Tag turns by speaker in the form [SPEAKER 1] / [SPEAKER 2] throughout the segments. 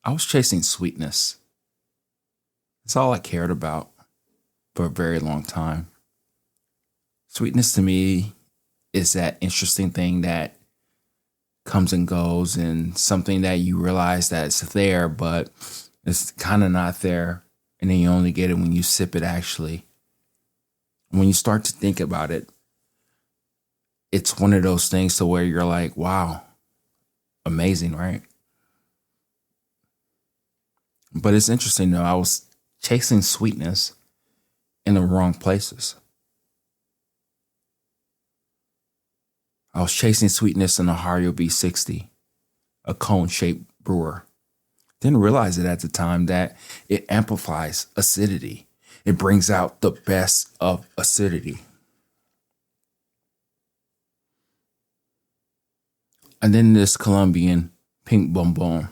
[SPEAKER 1] I was chasing sweetness. That's all I cared about for a very long time. Sweetness to me is that interesting thing that comes and goes and something that you realize that it's there, but it's kind of not there. And then you only get it when you sip it actually. When you start to think about it, it's one of those things to where you're like, wow, amazing, right? But it's interesting though, I was chasing sweetness in the wrong places. I was chasing sweetness in a Hario V60, a cone shaped brewer. Didn't realize it at the time that it amplifies acidity. It brings out the best of acidity. And then this Colombian pink bonbon,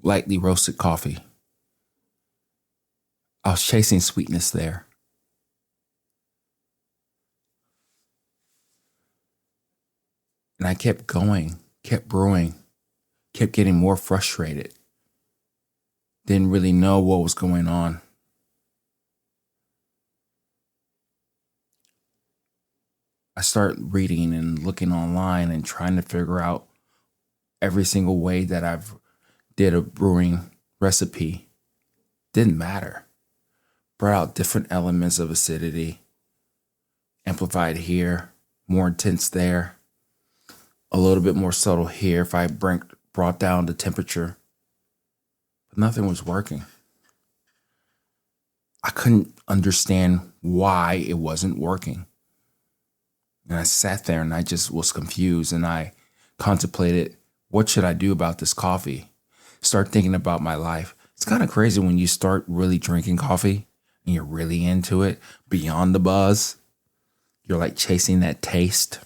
[SPEAKER 1] lightly roasted coffee. I was chasing sweetness there. And I kept going, kept brewing, kept getting more frustrated. Didn't really know what was going on. I started reading and looking online and trying to figure out every single way that I've did a brewing recipe. Didn't matter. Brought out different elements of acidity, amplified here, more intense there, a little bit more subtle here if I brought down the temperature. But nothing was working. I couldn't understand why it wasn't working. And I sat there and I just was confused and I contemplated, what should I do about this coffee? Start thinking about my life. It's kind of crazy when you start really drinking coffee and you're really into it beyond the buzz. You're like chasing that taste.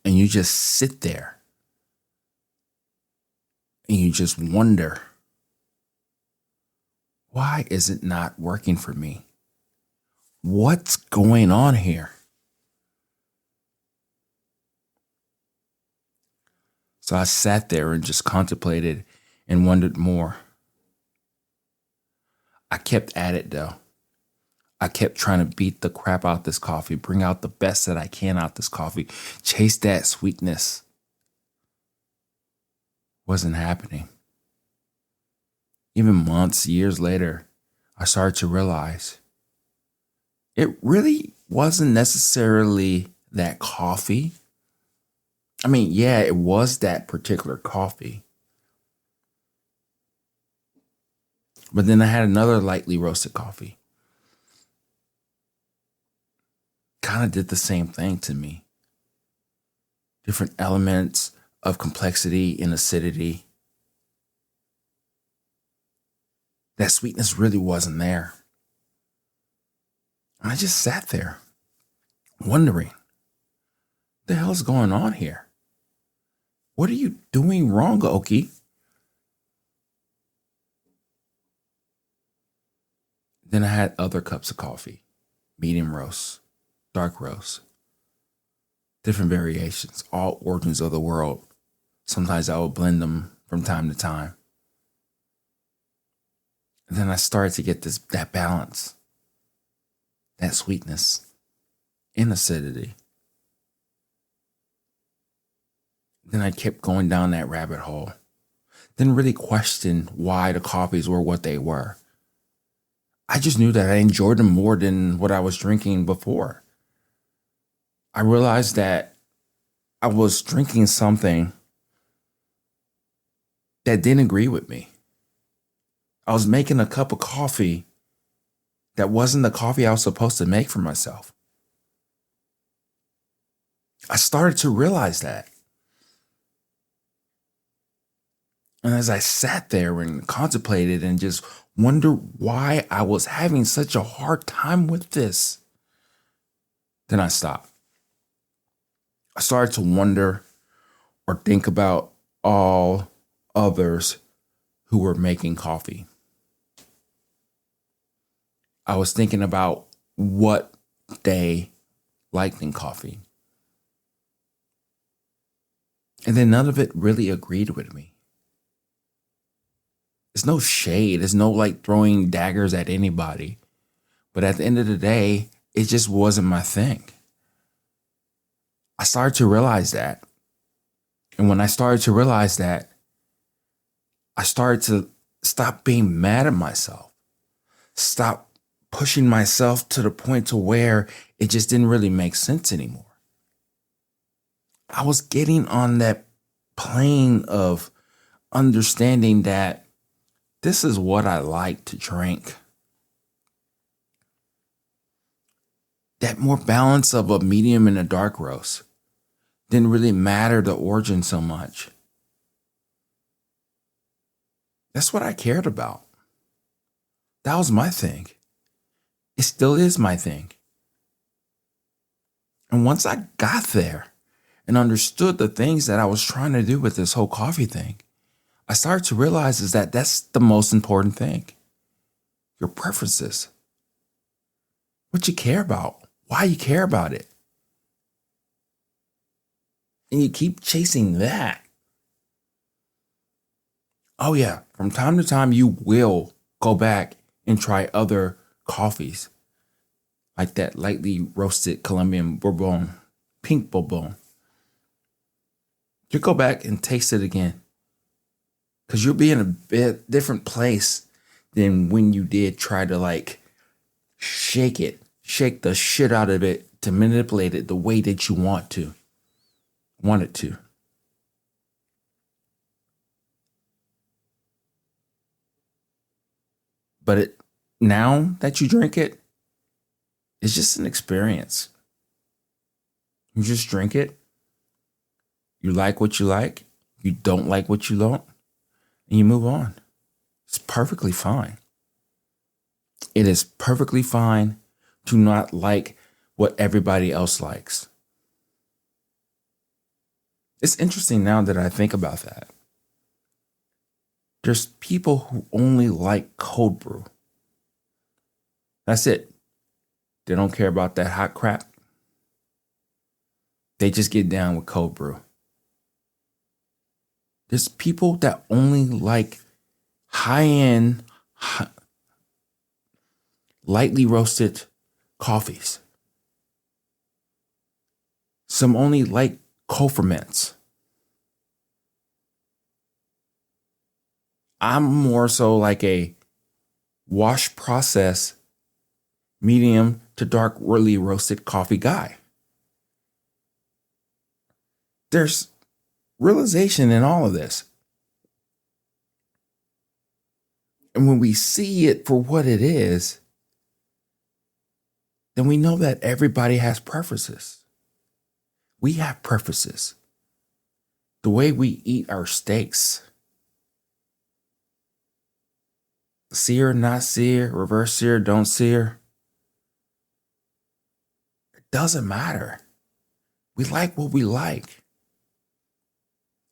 [SPEAKER 1] And you just sit there and you just wonder, why is it not working for me? What's going on here? So I sat there and just contemplated and wondered more. I kept at it though. I kept trying to beat the crap out this coffee, bring out the best that I can out this coffee, chase that sweetness. Wasn't happening. Even months, years later, I started to realize it really wasn't necessarily that coffee. I mean, yeah, it was that particular coffee. But then I had another lightly roasted coffee. Kind of did the same thing to me. Different elements of complexity and acidity. That sweetness really wasn't there. And I just sat there wondering, what the hell is going on here? What are you doing wrong, Oki? Then I had other cups of coffee, medium roast, dark roast, different variations, all origins of the world. Sometimes I would blend them from time to time. And then I started to get that balance, that sweetness, and acidity. Then I kept going down that rabbit hole. Didn't really question why the coffees were what they were. I just knew that I enjoyed them more than what I was drinking before. I realized that I was drinking something that didn't agree with me. I was making a cup of coffee that wasn't the coffee I was supposed to make for myself. I started to realize that. And as I sat there and contemplated and just wondered why I was having such a hard time with this, then I stopped. I started to wonder or think about all others who were making coffee. I was thinking about what they liked in coffee. And then none of it really agreed with me. It's no shade. It's no like throwing daggers at anybody. But at the end of the day, it just wasn't my thing. I started to realize that. And when I started to realize that, I started to stop being mad at myself. Stop pushing myself to the point to where it just didn't really make sense anymore. I was getting on that plane of understanding that this is what I like to drink. That more balance of a medium and a dark roast didn't really matter the origin so much. That's what I cared about. That was my thing. It still is my thing. And once I got there and understood the things that I was trying to do with this whole coffee thing, I started to realize is that that's the most important thing. Your preferences. What you care about. Why you care about it. And you keep chasing that. Oh yeah, from time to time you will go back and try other coffees. Like that lightly roasted Colombian bourbon, pink bourbon. You go back and taste it again. Because you'll be in a bit different place than when you did try to like shake the shit out of it to manipulate it the way that you want it to. But now that you drink it, it's just an experience. You just drink it. You like what you like. You don't like what you don't. And you move on. It's perfectly fine. It is perfectly fine to not like what everybody else likes. It's interesting now that I think about that. There's people who only like cold brew. That's it. They don't care about that hot crap. They just get down with cold brew. There's people that only like high-end, lightly roasted coffees. Some only like cold ferments. I'm more so like a wash process, medium to dark, really roasted coffee guy. There's realization in all of this. And when we see it for what it is, then we know that everybody has preferences. We have preferences. The way we eat our steaks. Sear, not sear, reverse sear, don't sear. It doesn't matter. We like what we like.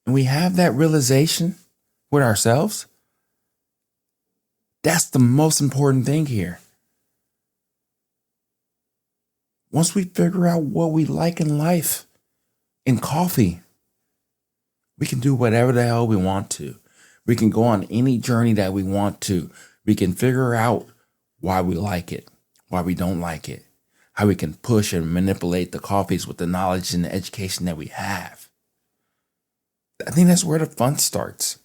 [SPEAKER 1] And we have that realization with ourselves. That's the most important thing here. Once we figure out what we like in life, in coffee, we can do whatever the hell we want to. We can go on any journey that we want to. We can figure out why we like it, why we don't like it, how we can push and manipulate the coffees with the knowledge and the education that we have. I think that's where the fun starts.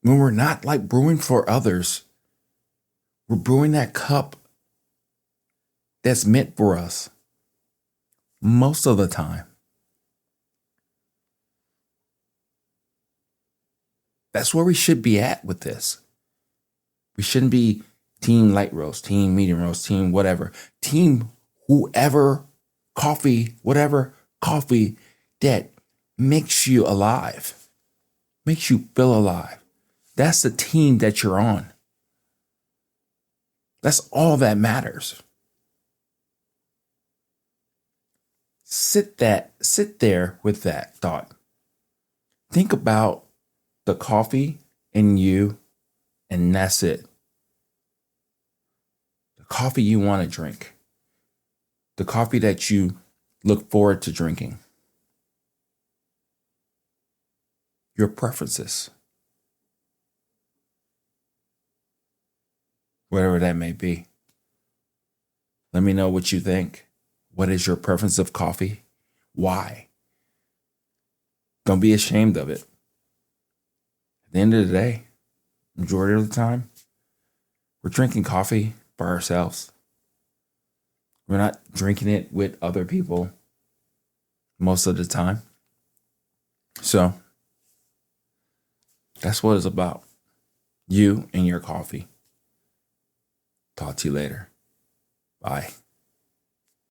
[SPEAKER 1] When we're not like brewing for others, we're brewing that cup that's meant for us most of the time. That's where we should be at with this. We shouldn't be team light roast, team medium roast, team whatever. Team whoever coffee, whatever coffee that makes you alive, makes you feel alive. That's the team that you're on. That's all that matters. Sit there with that thought. Think about the coffee in you, and that's it. The coffee you want to drink. The coffee that you look forward to drinking. your preferences, whatever that may be. Let me know what you think. What is your preference of coffee? Why? Don't be ashamed of it. At the end of the day, majority of the time, we're drinking coffee by ourselves. We're not drinking it with other people most of the time. So that's what it's about. You and your coffee. Talk to you later. Bye.